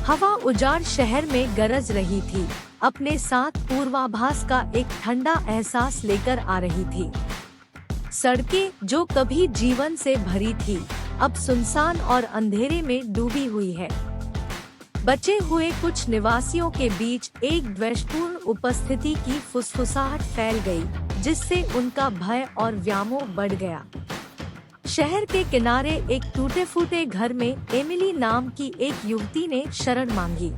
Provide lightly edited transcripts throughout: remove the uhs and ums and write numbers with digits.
हवा उजाड़ शहर में गरज रही थी, अपने साथ पूर्वाभास का एक ठंडा एहसास लेकर आ रही थी। सड़कें जो कभी जीवन से भरी थी, अब सुनसान और अंधेरे में डूबी हुई है। बचे हुए कुछ निवासियों के बीच एक द्वेषपूर्ण उपस्थिति की फुसफुसाहट फैल गई, जिससे उनका भय और व्यामोह बढ़ गया। शहर के किनारे एक टूटे-फूटे घर में एमिली नाम की एक युवती ने शरण मांगी।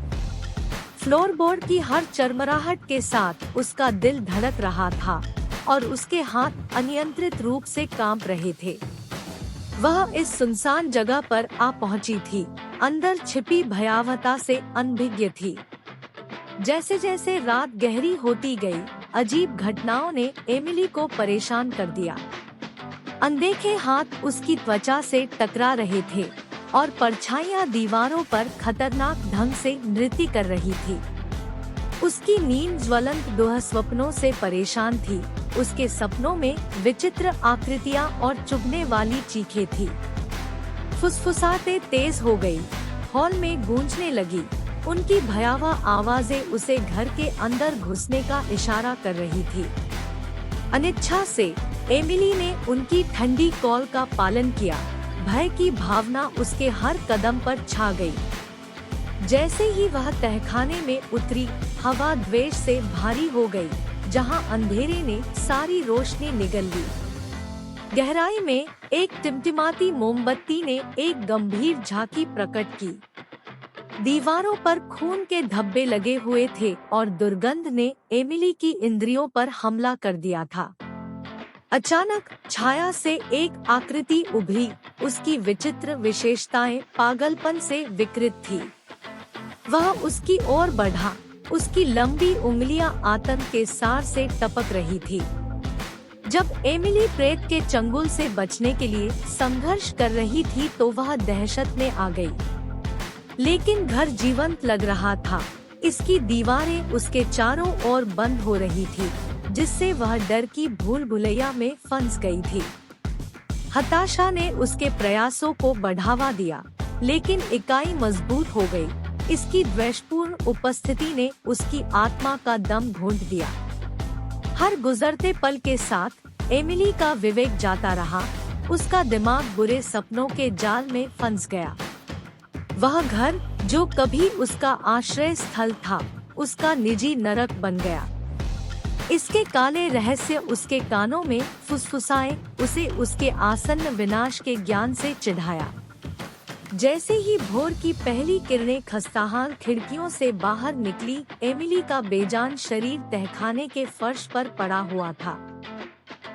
फ्लोरबोर्ड की हर चरमराहट के साथ उसका दिल धड़क रहा था और उसके हाथ अनियंत्रित रूप से कांप रहे थे। वह इस सुनसान जगह पर आ पहुंची थी, अंदर छिपी भयावहता से अनभिज्ञ थी। जैसे जैसे रात गहरी होती गई, अजीब घटनाओं ने एमिली को परेशान कर दिया। अनदेखे हाथ उसकी त्वचा से टकरा रहे थे और परछाइयां दीवारों पर खतरनाक ढंग से नृत्य कर रही थी। उसकी नींद ज्वलंत दुःस्वप्नों से परेशान थी। उसके सपनों में विचित्र आकृतियां और चुभने वाली चीखें थी। फुसफुसाहटें तेज हो गई, हॉल में गूंजने लगी। उनकी भयावह आवाजें उसे घर के अंदर घुसने का इशारा कर रही थी। अनिच्छा से एमिली ने उनकी ठंडी कॉल का पालन किया। भय की भावना उसके हर कदम पर छा गई। जैसे ही वह तहखाने में उतरी, हवा द्वेष से भारी हो गई। जहां अंधेरे ने सारी रोशनी निगल ली, गहराई में एक टिमटिमाती मोमबत्ती ने एक गंभीर झांकी प्रकट की। दीवारों पर खून के धब्बे लगे हुए थे और दुर्गंध ने एमिली की इंद्रियों पर हमला कर दिया था। अचानक छाया से एक आकृति उभरी। उसकी विचित्र विशेषताएं पागलपन से विकृत थी। वह उसकी ओर बढ़ा। उसकी लंबी उंगलियां आतंक के सार से टपक रही थी। जब एमिली प्रेत के चंगुल से बचने के लिए संघर्ष कर रही थी तो वह दहशत में आ गई। लेकिन घर जीवंत लग रहा था। इसकी दीवारें उसके चारों ओर बंद हो रही थी, जिससे वह डर की भूल भुलैया में फंस गई थी। हताशा ने उसके प्रयासों को बढ़ावा दिया, लेकिन इकाई मजबूत हो गई। इसकी द्वेषपूर्ण उपस्थिति ने उसकी आत्मा का दम घोंट दिया। हर गुजरते पल के साथ एमिली का विवेक जाता रहा। उसका दिमाग बुरे सपनों के जाल में फंस गया। वह घर जो कभी उसका आश्रय स्थल था, उसका निजी नरक बन गया। इसके काले रहस्य उसके कानों में फुसफुसाए, उसे उसके आसन्न विनाश के ज्ञान से चिढ़ाया। जैसे ही भोर की पहली किरणें खस्ताहाल खिड़कियों से बाहर निकली, एमिली का बेजान शरीर तहखाने के फर्श पर पड़ा हुआ था।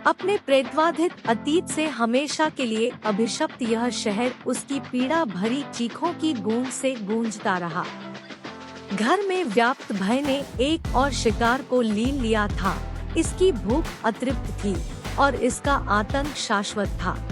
अपने प्रेतवाधित अतीत से हमेशा के लिए अभिशप्त यह शहर उसकी पीड़ा भरी चीखों की गूंज से गूंजता रहा। घर में व्याप्त भय ने एक और शिकार को लीन लिया था। इसकी भूख अतृप्त थी और इसका आतंक शाश्वत था।